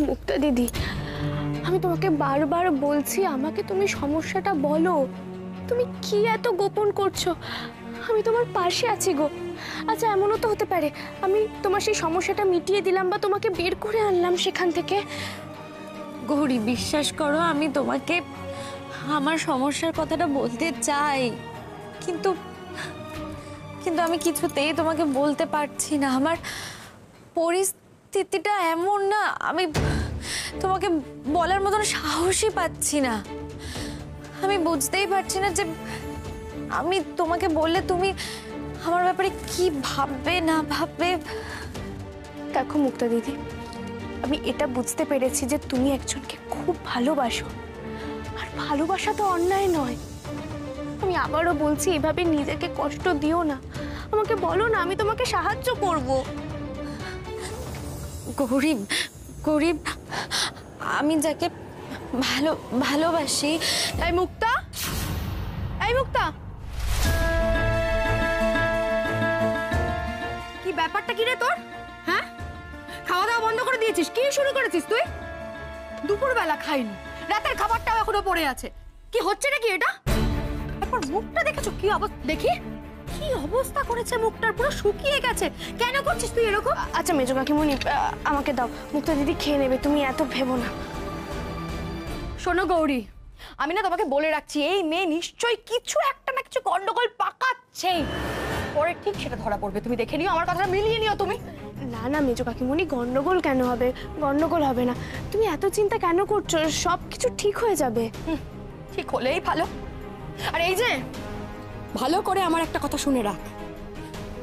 মুক্তা দিদি, আমি তোমাকে বারবার বলছি আমাকে তুমি সমস্যাটা বলো। তুমি কি এত গোপন করছো? আমি তোমার পাশে আছি গো। আচ্ছা, এমনও তো হতে পারে আমি তোমার সেই সমস্যাটা মিটিয়ে দিলাম বা তোমাকে বের করে আনলাম সেখান থেকে। গৌরী, বিশ্বাস করো, আমি তোমাকে আমার সমস্যার কথাটা বলতে চাই, কিন্তু কিন্তু আমি কিছুতেই তোমাকে বলতে পারছি না। আমার পরিস্থিতিটা এমন না, আমি তোমাকে বলার মতন সাহসই পাচ্ছি না। আমি বুঝতেই পারছি না যে আমি তোমাকে বললে তুমি আমার ব্যাপারে কি ভাববে না ভাববে। দেখো মুক্তা দিদি, আমি এটা বুঝতে পেরেছি যে তুমি একজনকে খুব ভালোবাসো, আর ভালোবাসা তো অন্যায় নয়। আমি আবারও বলছি, এভাবে নিজেকে কষ্ট দিও না, আমাকে বলো না, আমি তোমাকে সাহায্য করব। গরিব গরিব, আমি যাকে ভালোবাসি। এই মুক্তা, এই মুক্তা, কি ব্যাপারটা কি রে তোর? হ্যাঁ, খাওয়া দাওয়া বন্ধ করে দিয়েছিস? কি শুরু করেছিস তুই? দুপুরবেলা খাইনি, রাতের খাবারটাও এখনো পড়ে আছে। কি হচ্ছে নাকি এটা? একবার মুখটা দেখেছো কি অবস্থা? দেখি কি অবস্থা করেছে মুখটার, পুরো শুকিয়ে গেছে। কেন করছিস তুই এরকম? আচ্ছা মেজো কাকিমণি, আমাকে দাও, মুক্তা দিদি খেয়ে নেবে, তুমি এত ভেবো না। শোনো গৌরী, আমি না তোমাকে বলে রাখছি, এই মেয়ে নিশ্চয়ই কিছু একটা না কিছু গন্ডগোল পাকাচ্ছেই। পরে ঠিক সেটা ধরা পড়বে, তুমি দেখে নিও, আমার কথাটা মিলিয়ে নিও তুমি। না না মেজো কাকিমণি, গন্ডগোল কেন হবে? গন্ডগোল হবে না। তুমি এত চিন্তা কেন করছো? সব কিছু ঠিক হয়ে যাবে। ঠিক হলেই ভালো। আর এই যে, ভালো করে আমার একটা কথা শুনে রাখ,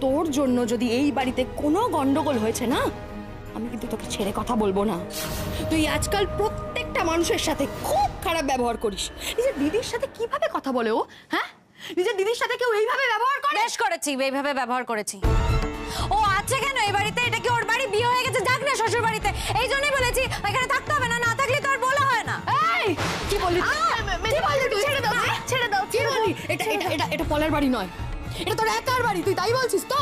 তোর জন্য যদি এই বাড়িতে কোনো গন্ডগোল হয়েছে না, আমি কিন্তু তোকে ছেড়ে কথা বলবো না। তুই আজকাল প্রত্যেকটা মানুষের সাথে খুব খারাপ ব্যবহার করিস। নিজের দিদির সাথে কিভাবে কথা বলে ও? হ্যাঁ, নিজের দিদির সাথে কেউ এইভাবে ব্যবহার করে? বেশ করেছি, এইভাবে ব্যবহার করেছি। ও আছে কেন এই বাড়িতে? এটা কি ওর বাড়ি? বিয়ে হয়ে গেছে, যাক না শ্বশুর বাড়িতে। এই জন্যই বলেছি এখানে থাকতে হবে না, না থাকলে তো আর বলা হয় না। এই কি বললি? ছেড়ে দাও, ছেড়ে দাও, ছেড়ে দাও। এটা পলার বাড়ি নয়, এটা তোর একার বাড়ি। তুই তাই বলছিস তো?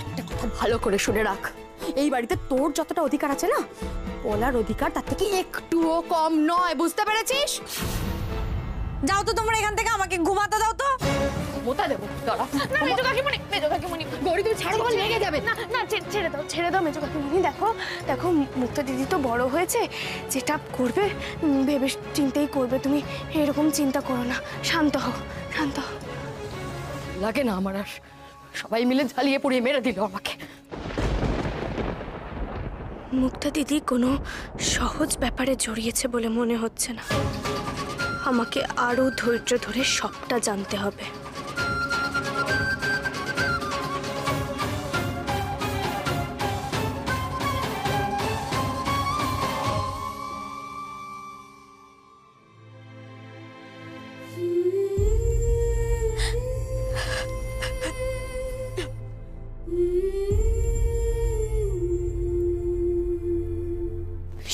একটা কথা ভালো করে শুনে রাখ, এই বাড়িতে তোর যতটা অধিকার আছে না, পলার অধিকার তার থেকে একটুও কম নয়, বুঝতে পেরেছিস? যাও তো তোমরা এখান থেকে, আমাকে ঘুমাতে দাও তো। মোতা দেবো, দাঁড়া। না মেজো কাকিমণি, গৌরী তুমি ছাড়ো, বল লেগে যাবে। না না, ছেড়ে দাও মেজো কাকিমণি। দেখো মুক্তা দিদি তো বড় হয়েছে, যেটা করবে ভেবে চিন্তেই করবে। তুমি এরকম চিন্তা করো না, শান্ত হও। লাগে না আমার আর, সবাই মিলে ঝালিয়ে পুড়িয়ে মেরে দিল আমাকে। মুক্তা দিদি কোনো সহজ ব্যাপারে জড়িয়েছে বলে মনে হচ্ছে না। আমাকে আরো ধৈর্য ধরে সবটা জানতে হবে।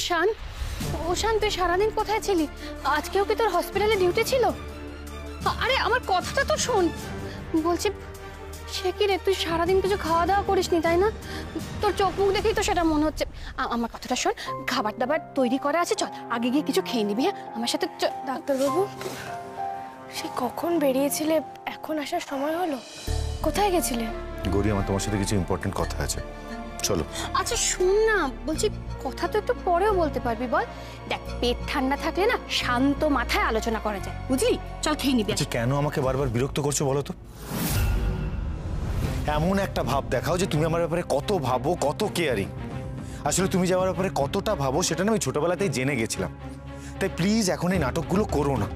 শান, ও শান, তুই সারাদিন কোথায় ছিলি? আজকেও কি তোর হসপিটালে ডিউটি ছিল? আরে আমার কথাটা তো শোন, বলছি সে কি রে, তুই সারাদিন কিছু খাওয়া দাওয়া করিসনি তাই না? তোর চোখ মুখ দেখেই তো সেটা মনে হচ্ছে। আমার কথাটা শোন, খাবার দাবার তৈরি করা আছে, চল আগে গিয়ে কিছু খেয়ে নিবি। হ্যাঁ, আমার সাথে। ডাক্তারবাবু, সে কখন বেরিয়েছিলে, এখন আসার সময় হলো? কোথায় গেছিলে? গৌরী, আমার তোমার সাথে কিছু ইম্পর্টেন্ট কথা আছে, চলো। আচ্ছা শুন না, বলছি কথা তো একটু পরেও বলতে পারবি, বল। দেখ, পেট ঠান্ডা থাকলে না শান্ত মাথায় আলোচনা করা যায়, বুঝলি? চল খেয়ে নিবি। আচ্ছা, কেন আমাকে বারবার বিরক্ত করছো বলো তো? এমন একটা ভাব দেখাও যে তুমি আমার ব্যাপারে কত ভাবো, কত কেয়ারিং। আসলে তুমি যে আমার ব্যাপারে কতটা ভাবো সেটা না আমি ছোটবেলাতেই জেনে গেছিলাম। তাই প্লিজ এখন এই নাটকগুলো করো না।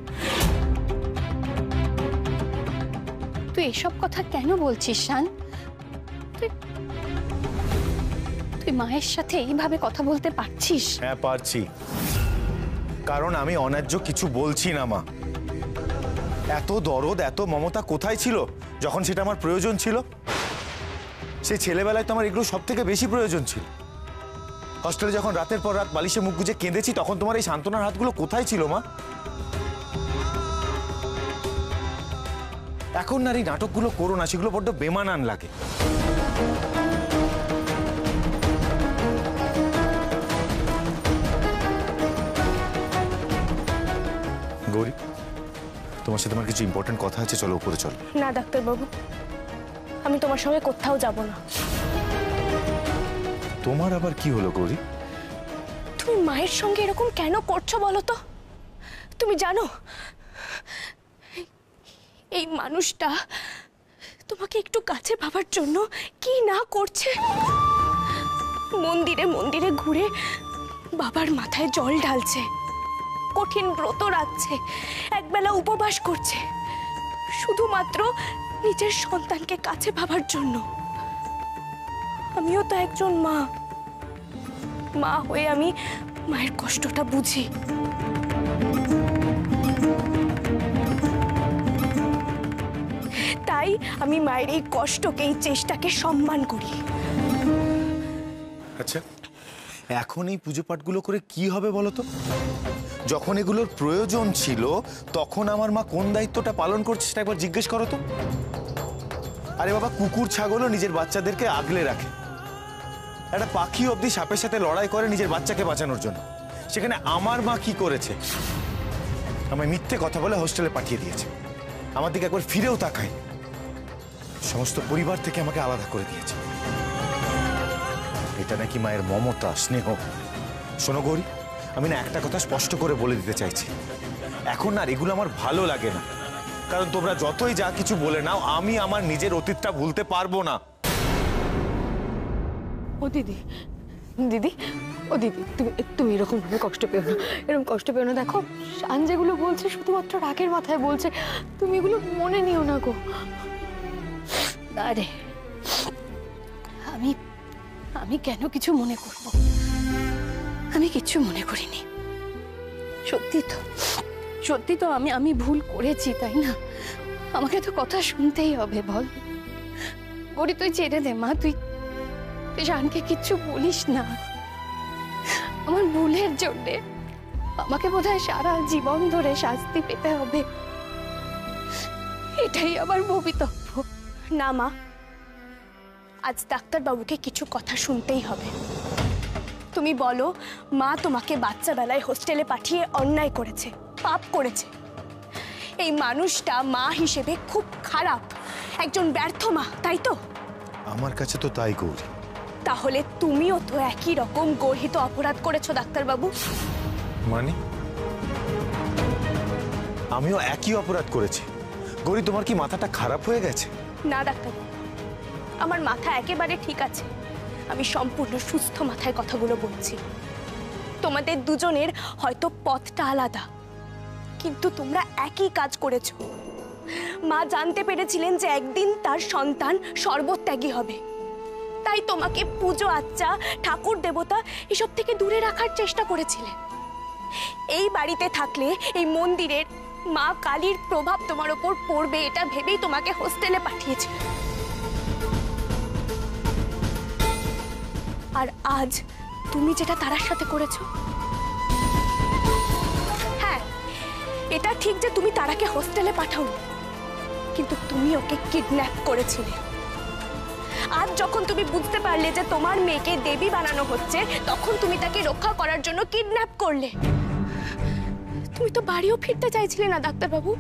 তুই এসব কথা কেন বলছিস শান? তুই মায়ের সাথে এইভাবে কথা বলতে পারছিস? হ্যাঁ পারছি, কারণ আমি অন্যায্য কিছু বলছি না মা। এত দরদ, এত মমতা কোথায় ছিল যখন সেটা আমার প্রয়োজন ছিল? সেই ছেলেবেলায় তো আমার এগুলো সব থেকে বেশি প্রয়োজন ছিল। হস্টেলে যখন রাতের পর রাত বালিশে মুখ গুজে কেঁদেছি, তখন তোমার এই সান্ত্বনার হাতগুলো কোথায় ছিল মা? এখন আর এই নাটকগুলো করো না, সেগুলো বড্ড বেমানান লাগে। তোমার সাথে আমার কিছু ইম্পর্টেন্ট কথা আছে, চলো উপরে চলো। না ডাক্তারবাবু, আমি তোমার সঙ্গে কোথাও যাব না। তোমার আবার কি হলো গৌরী? তুমি মায়ের সঙ্গে এরকম কেন করছো বলো তো? তুমি জানো এই মানুষটা তোমাকে একটু কাছে ভাবার জন্য কি না করছে? মন্দিরে মন্দিরে ঘুরে বাবার মাথায় জল ঢালছে, কঠিন ব্রত রাখছে, একবেলা উপবাস করছে, শুধুমাত্র নিজের সন্তানকে কাছে ভাবার জন্য। আমিও তো একজন মা, মা হয়ে আমি মায়ের কষ্টটা বুঝি। তাই আমি মায়ের এই কষ্টকে, এই চেষ্টাকে সম্মান করি। আচ্ছা, এখন এই পুজো পাঠগুলো করে কি হবে বলো তো? যখন এগুলোর প্রয়োজন ছিল তখন আমার মা কোন দায়িত্বটা পালন করছে সেটা একবার জিজ্ঞেস করো তো। আরে বাবা, কুকুর ছাগলও নিজের বাচ্চাদেরকে আগলে রাখে, একটা পাখি অবধি সাপের সাথে লড়াই করে নিজের বাচ্চাকে বাঁচানোর জন্য। সেখানে আমার মা কি করেছে? আমায় মিথ্যে কথা বলে হোস্টেলে পাঠিয়ে দিয়েছে, আমার দিকে একবার ফিরেও তাকায়, সমস্ত পরিবার থেকে আমাকে আলাদা করে দিয়েছে। এটা নাকি মায়ের মমতা, স্নেহ? শোনো গৌরী, আমি না একটা কথা স্পষ্ট করে বলে দিতে চাইছি, এখন আর এগুলো আমার ভালো লাগে না। কারণ তোমরা যতই যা কিছু বলে নাও, আমি আমার নিজের অতীতটা ভুলতে পারবো না। ও দিদি, দিদি, ও দিদি, তুমি এরকম ভাবে কষ্ট পেও না, এরকম কষ্ট পেও না। দেখো শান যেগুলো বলছে শুধুমাত্র রাগের মাথায় বলছে, তুমি এগুলো মনে নিও না গো। আরে আমি আমি কেন কিছু মনে করব? আমি কিচ্ছু মনে করিনি। সত্যি তো আমি ভুল করেছি, তাই না? আমাকে তো কথা শুনতেই হবে, বল। গৌরী তুই ছেড়ে দে মা, তুই শানকে কিচ্ছু বলিস না। আমার ভুলের জন্যে আমাকে বোধহয় সারা জীবন ধরে শাস্তি পেতে হবে, এটাই আমার ভবিতব্য। না মা, আজ ডাক্তারবাবুকে কিছু কথা শুনতেই হবে। তুমি বলো, মা তোমাকে বাচ্চাবেলায় হোস্টেলে পাঠিয়ে অন্যায় করেছে, পাপ করেছে। এই মানুষটা মা হিসেবে খুব খারাপ, একজন ব্যর্থ মা, তাই তো? আমার কাছে তো তাই গৌরী। তাহলে তুমিও তো একই রকম গর্হিত অপরাধ করেছো ডাক্তারবাবু। মানে? আমিও একই অপরাধ করেছি। গৌরী, তোমার কি মাথাটা খারাপ হয়ে গেছে? না ডাক্তারবাবু, আমার মাথা একেবারে ঠিক আছে। আমি সম্পূর্ণ সুস্থ মাথায় কথাগুলো বলছি। তোমাদের দুজনের হয়তো পথটা আলাদা, কিন্তু তোমরা একই কাজ করেছো। মা জানতে পেরেছিলেন যে একদিন তার সন্তান সর্বত্যাগী হবে, তাই তোমাকে পুজো আচ্চা, ঠাকুর দেবতা এসব থেকে দূরে রাখার চেষ্টা করেছিলেন। এই বাড়িতে থাকলে এই মন্দিরের মা কালীর প্রভাব তোমার ওপর পড়বে, এটা ভেবেই তোমাকে হোস্টেলে পাঠিয়েছিলেন। আর আজ তুমি যেটা তারার সাথে করেছো, হ্যাঁ এটা ঠিক যে তুমি তারাকে হোস্টেলে পাঠাওনি, কিন্তু তুমি ওকে কিডন্যাপ করেছিলে। আজ যখন তুমি বুঝতে পারলে যে তোমার মেয়েকে দেবী বানানো হচ্ছে, তখন তুমি তাকে রক্ষা করার জন্য কিডন্যাপ করলে। তুমি তো বাড়িও ফিরতে চাইছিলে না ডাক্তারবাবু,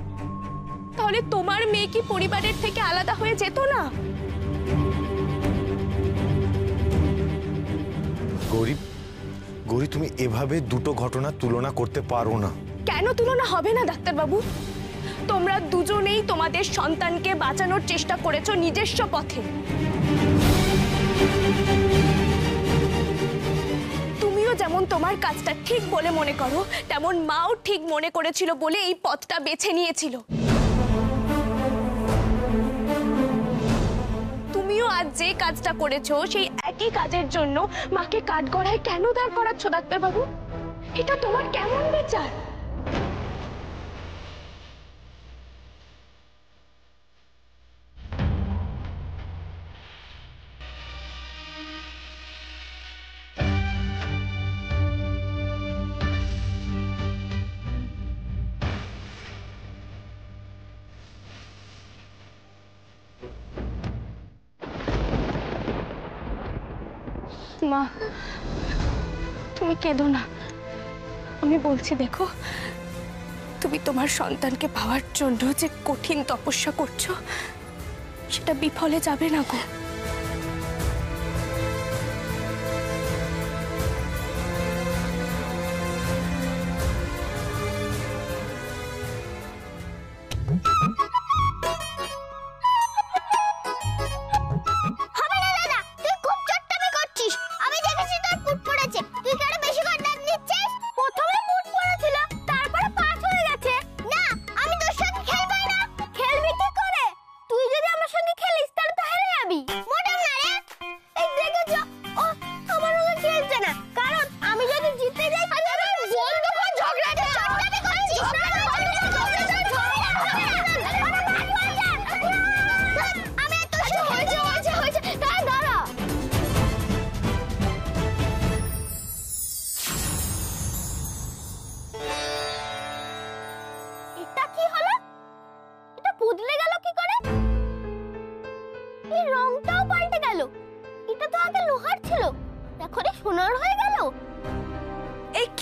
তাহলে তোমার মেয়ে কি পরিবারের থেকে আলাদা হয়ে যেত না? গৌরী, গৌরী, তুমি এভাবে দুটো ঘটনা তুলনা করতে পারো না। কেন তুলনা হবে না ডাক্তারবাবু? তোমরা দুজনেই তোমাদের সন্তানকে বাঁচানোর চেষ্টা করেছো নিজস্ব পথে। তুমিও যেমন তোমার কাজটা ঠিক বলে মনে করো, তেমন মাও ঠিক মনে করেছিল বলে এই পথটা বেছে নিয়েছিল। তুমিও আজ যে কাজটা করেছো সেই একই কাজের জন্য মাকে কাঠগড়ায় কেন দাঁড় করাচ্ছ ডাক্তারবাবু? এটা তোমার কেমন বিচার? মা, তুমি কেঁদো না। আমি বলছি, দেখো তুমি তোমার সন্তানকে পাওয়ার জন্য যে কঠিন তপস্যা করছো সেটা বিফলে যাবে না গো।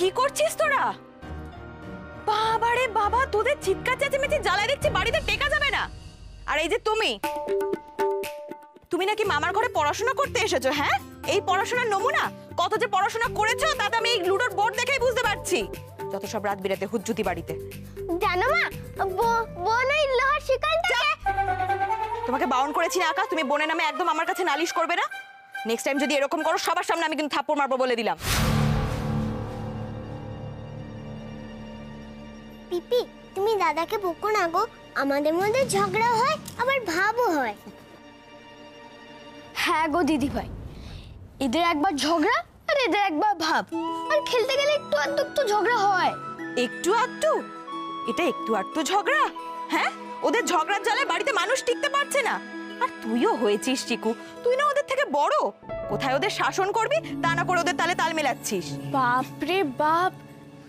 কি করছিস তোরা? বাবা রে বাবা, তোদের চিৎকার চেঁচামেচি জ্বালায় দেখছি বাড়িতে টেকা যাবে না। আর এই যে তুমি নাকি মামার ঘরে পড়াশোনা করতে এসেছো? হ্যাঁ, এই পড়াশোনার নমুনা? কত যে পড়াশোনা করেছো তাতে আমি এই লুডোর বোর্ড দেখেই বুঝতে পারছি। যত সব রাত বিরাতে হুজ্জুতি বাড়িতে। জানো মা, বোন ওই লোহার শিকার থেকে। তোমাকে বারণ করেছি না আকাশ, তুমি বোনের নামে একদম আমার কাছে নালিশ করবে না। নেক্সট টাইম যদি এরকম করো সবার সামনে আমি কিন্তু থাপ্পড় মারবো বলে দিলাম। পিপি, তুমি দাদাকে বকো না গো, আমাদের মধ্যে ঝগড়া হয় আবার ভাবও হয়। হ্যাঁ গো দিদি ভাই, এদের একবার ঝগড়া আর এদের একবার ভাব, আর খেলতে গেলে একটু আধটু তো ঝগড়া হয়। একটু আধটু? এটা একটু আধটু ঝগড়া? হ্যাঁ, ওদের ঝগড়ার জ্বালে বাড়িতে মানুষ টিকতে পারছে না। আর তুইও হয়েছিস চিকু, তুই না ওদের থেকে বড়, কোথায় ওদের শাসন করবি তা না করে ওদের তালে তাল মেলাচ্ছিস। বাপ রে বাপ,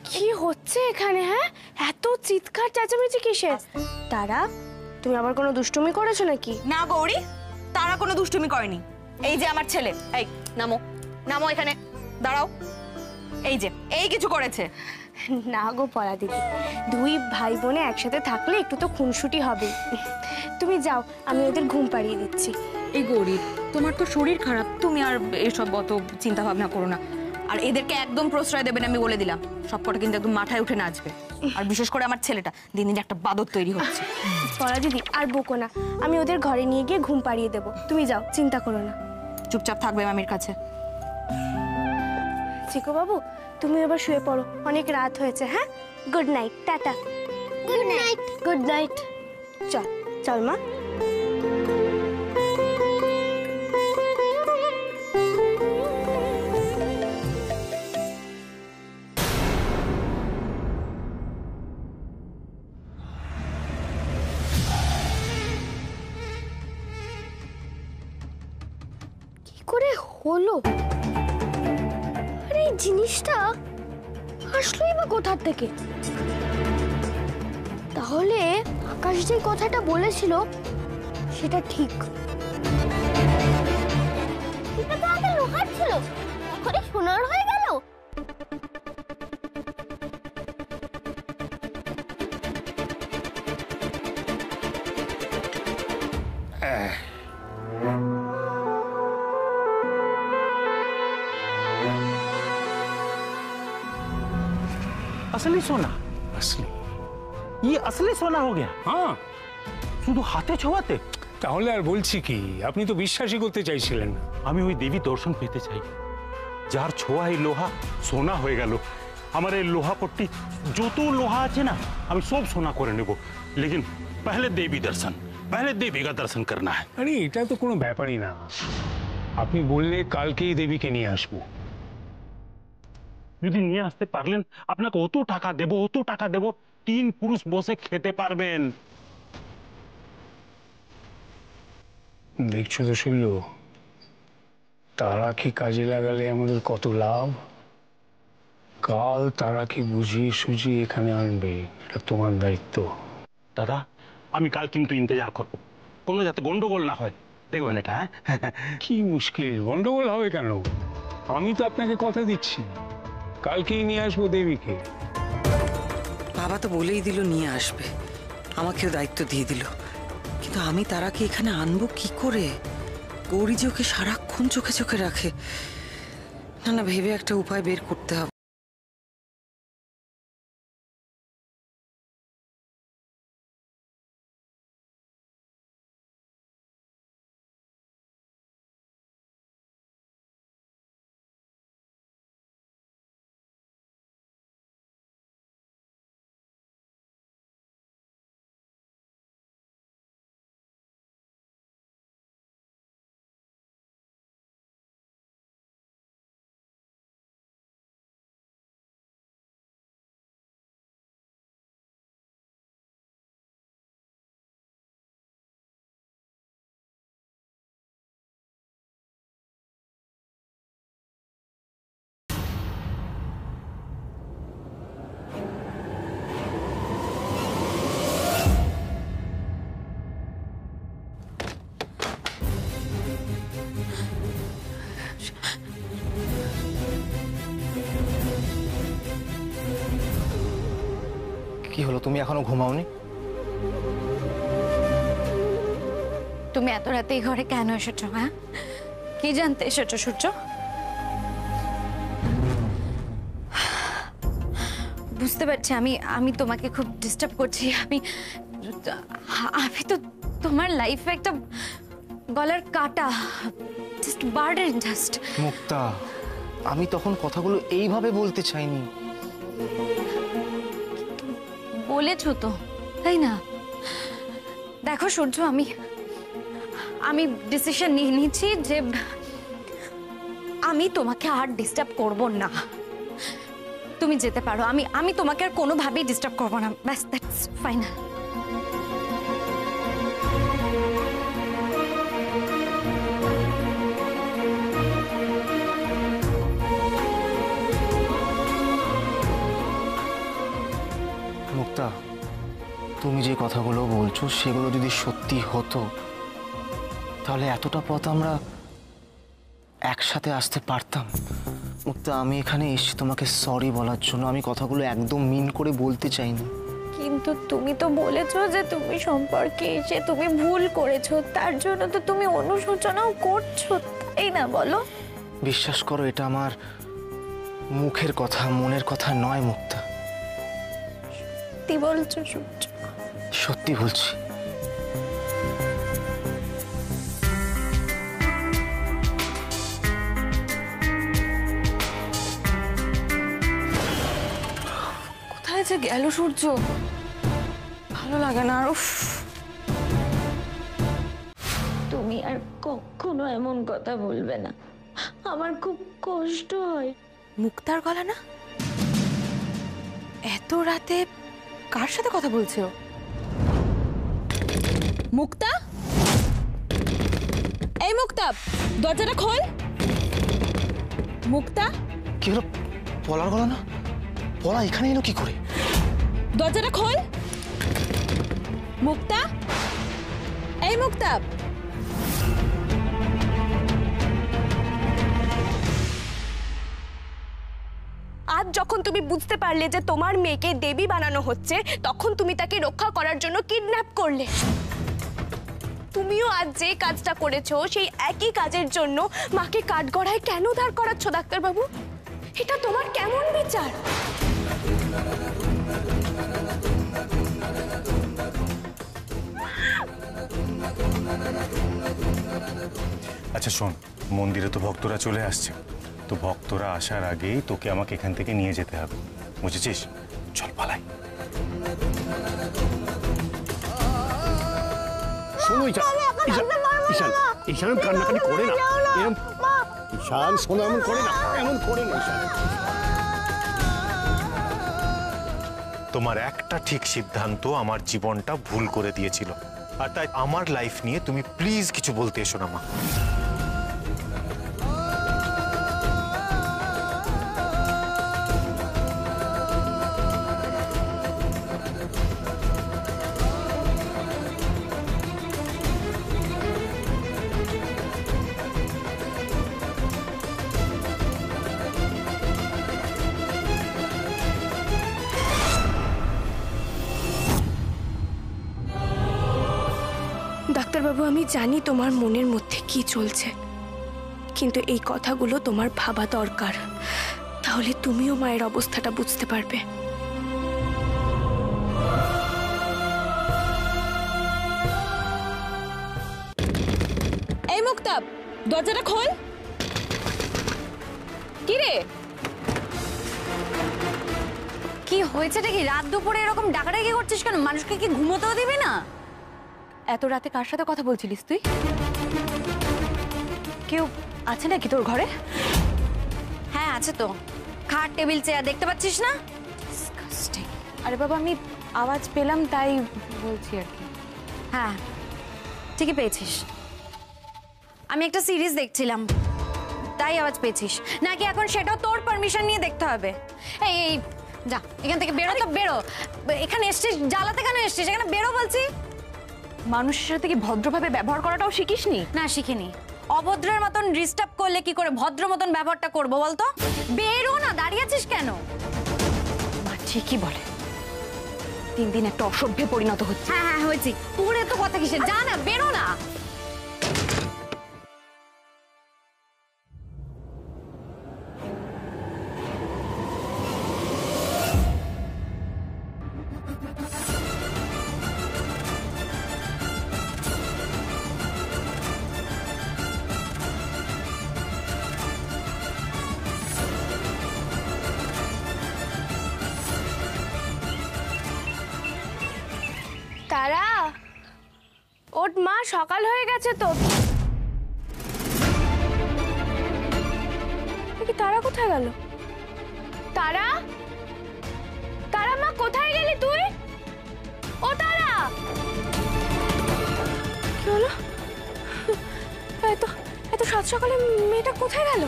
কি হচ্ছে এখানে? হ্যাঁ, এত চিৎকার চেঁচামেচি কিসের? তারা, তুমি আবার কোনো দুষ্টুমি করেছো নাকি? না গৌরী, তারা কোনো দুষ্টুমি করেনি। এই যে আমার ছেলে, এই নামো নামো, এখানে দাঁড়াও। এই যে এই কিছু করেছে। না গো পলা দিদি, দুই ভাই বোনে একসাথে থাকলে একটু তো খুনসুটি হবে। তুমি যাও, আমি ওদের ঘুম পাড়িয়ে দিচ্ছি। এই গৌরী, তোমার তো শরীর খারাপ, তুমি আর এসব অত চিন্তা ভাবনা করো না। আর এদেরকে একদম প্রশ্রয় দেবেন আমি বলে দিলাম, সবকটা কিন্তু একদম মাথায় উঠে নাচবে। আর বিশেষ করে আমার ছেলেটা, দিন দিন একটা বাদর তৈরি হচ্ছে। পলা দিদি আর বকো না, আমি ওদের ঘরে নিয়ে গিয়ে ঘুম পাড়িয়ে দেবো। তুমি যাও, চিন্তা করো না। চুপচাপ থাকবে মামির কাছে। চিকু বাবু, তুমি এবার শুয়ে পড়ো, অনেক রাত হয়েছে। হ্যাঁ, good night, tata. Good night. Good night. চল চল মা। কি করে হলো? আরে এই জিনিসটা আসলোই বা কোথা থেকে? তাহলে আকাশ যে কথাটা বলেছিল সেটা ঠিক। এটা তো আগে লোহার ছিল, এখন সোনার হয়ে গেল। असली सोना? আসলে ये असली सोना हो गया? হ্যাঁ, শুধু হাতে ছোঁয়াতে? তাহলে আর বলছি কি, আপনি তো বিশ্বাসই করতে চাইছিলেন না। আমি ওই দেবী দর্শন পেতে চাই, যার ছোঁয়া এই লোহা সোনা হয়ে গেল। আমার এই লোহা পট্টি যত লোহা আছে না, আমি সব সোনা করে নেব। लेकिन पहले देवी दर्शन, पहले देवी का दर्शन करना है। আরে এটা তো কোনো ব্যাপারই না, আপনি বললে কালকেই দেবীকে নিয়ে আসবো। যদি নিয়ে আসতে পারলেন আপনাকে অত টাকা দেব, অত টাকা দেব, 3 পুরুষ বসে খেতে পারবেন। দেখছো তো শুনল, তারা কি কাজে লাগালে আমাদের কত লাভ। কাল তারা কি বুঝিয়ে সুঝিয়ে এখানে আনবে, এটা তোমার দায়িত্ব। দাদা, আমি কাল কিন্তু ইন্তজার করব, কোনো যাতে গন্ডগোল না হয়, দেখবেন এটা। কি মুশকিল, গন্ডগোল হবে কেন? আমি তো আপনাকে কথা দিচ্ছি, কালকেই নিয়ে আসবো দেবীকে। বাবা তো বলেই দিল নিয়ে আসবে, আমাকেও দায়িত্ব দিয়ে দিল, কিন্তু আমি তারাকে এখানে আনবো কি করে? গৌরী যে ওকে সারাক্ষণ চোখে চোখে রাখে। না না, ভেবে একটা উপায় বের করতে হবে। কি হলো, তুমি এখনো ঘুমাওনি? তুমি এত রাতে এই ঘরে কেন এসেছো? হ্যাঁ, কি জানতে এসেছো সূর্য? বুঝতে পারছি আমি তোমাকে খুব ডিস্টার্ব করছি। আমি তো তোমার লাইফে একটা গলার কাটা, জাস্ট বার্ডেন জাস্ট। মুক্তা, আমি তখন কথাগুলো এইভাবে বলতে চাইনি। বলেছো তো, তাই না? দেখো সূর্য, আমি ডিসিশন নিয়ে নিয়েছি যে আমি তোমাকে আর ডিস্টার্ব করব না। তুমি যেতে পারো, আমি তোমাকে আর কোনোভাবেই ডিস্টার্ব করব না। ব্যাস, দ্যাটস ফাইনাল। মুক্তা, তুমি যে কথাগুলো বলছো সেগুলো যদি সত্যি হতো তাহলে এতটা পথ আমরা একসাথে আসতে পারতাম। মুক্তা, আমি এখানে এসেছি তোমাকে সরি বলার জন্য, আমি কথাগুলো একদম মিন করে বলতে চাইনি। কিন্তু তুমি তো বলেছো যে তুমি সম্পর্কে এসে তুমি ভুল করেছো, তার জন্য তো তুমি অনুশোচনাও করছো, তাই না? বলো। বিশ্বাস করো, এটা আমার মুখের কথা, মনের কথা নয় মুক্তা। সত্যি বলছো সূর্য? সত্যি বলছি। কোথায় যে গেল সূর্য? ভালো লাগে না আর। তুমি আর কখনো এমন কথা বলবে না, আমার খুব কষ্ট হয়। মুক্তার গলা না? এত রাতে কার সাথে কথা বলছো? মুক্তা, এই মুক্তা, দরজাটা খোল। মুক্তা, কি হলো? পলার গলা না? পলা এখানে এলো কি করে? দরজাটা খোল। মুক্তা, এই মুক্তা। আজ যখন তুমি বুঝতে পারলে যে তোমার মেয়েকে দেবী বানানো হচ্ছে, তখন তুমি তাকে রক্ষা করার জন্য কিডন্যাপ করলে। তুমিও আজ যে কাজটা করেছো সেই একই কাজের জন্য মাকে কাঠগড়ায় কেন দাঁড় করাচ্ছ ডাক্তারবাবু? এটা তোমার কেমন বিচার? আচ্ছা শোন, মন্দিরে তো ভক্তরা চলে আসছে, তো ভক্তরা আসার আগেই তোকে আমাকে এখান থেকে নিয়ে যেতে হবে, বুঝেছিস? চল পালাই। শোনো ঈশান, ঈশান কান্নাকাটি করে না, ঈশান শোনো, এমন করে না, এমন করে না ঈশান। তোমার একটা ঠিক সিদ্ধান্ত আমার জীবনটা ভুল করে দিয়েছিল, আর তাই আমার লাইফ নিয়ে তুমি প্লিজ কিছু বলতে এসো না মা। বাবু, আমি জানি তোমার মনের মধ্যে কি চলছে, কিন্তু এই কথাগুলো তোমার ভাবা দরকার, তাহলে তুমিও মায়ের অবস্থাটা বুঝতে পারবে। এই মুক্তাব, দরজাটা খোল। কি রে, কি হয়েছেটা কি? রাত দুপুরে এরকম ডাকাডাকি করছিস কেন? মানুষকে কি ঘুমোতেও দিবি না? এত রাতে কার সাথে কথা বলছিলিস তুই? কেউ আছে নাকি তোর ঘরে? হ্যাঁ আছে তো, খাট টেবিল চেয়ার দেখতে পাচ্ছিস না? আরে বাবা, আমি আওয়াজ পেলাম তাই বলছি আর কি। হ্যাঁ ঠিকই পেয়েছিস। আমি একটা সিরিজ দেখছিলাম তাই আওয়াজ পেয়েছিস, নাকি এখন সেটাও তোর পারমিশন নিয়ে দেখতে হবে? এই এই যা এখান থেকে, বেরো তো বেরো। এখানে এসছিস জ্বালাতে কেন এসছিস? এখানে বেরো বলছি। মানুষের সাথে কি ভদ্রভাবে ব্যবহার করাটাও শিখিসনি? না শিখিনি। অভদ্রের মতন ডিস্টার্ব করলে কি করে ভদ্র মতন ব্যবহারটা করবো বলতো? বেরো না, দাঁড়িয়ে আছিস কেন? মা ঠিকই বলে, দিন দিন একটা অসভ্যে পরিণত হচ্ছে। হ্যাঁ হ্যাঁ হয়েছি, তোর এত কথা কিসের? যা না, বেরো না। তারা, ওঠ মা, সকাল হয়ে গেছে তো। কি তারা কোথায় গেল? তারা, তারা মা কোথায় গেলি তুই? ও তারা, কি হলো? এত এত সাত সকালে মেয়েটা কোথায় গেল?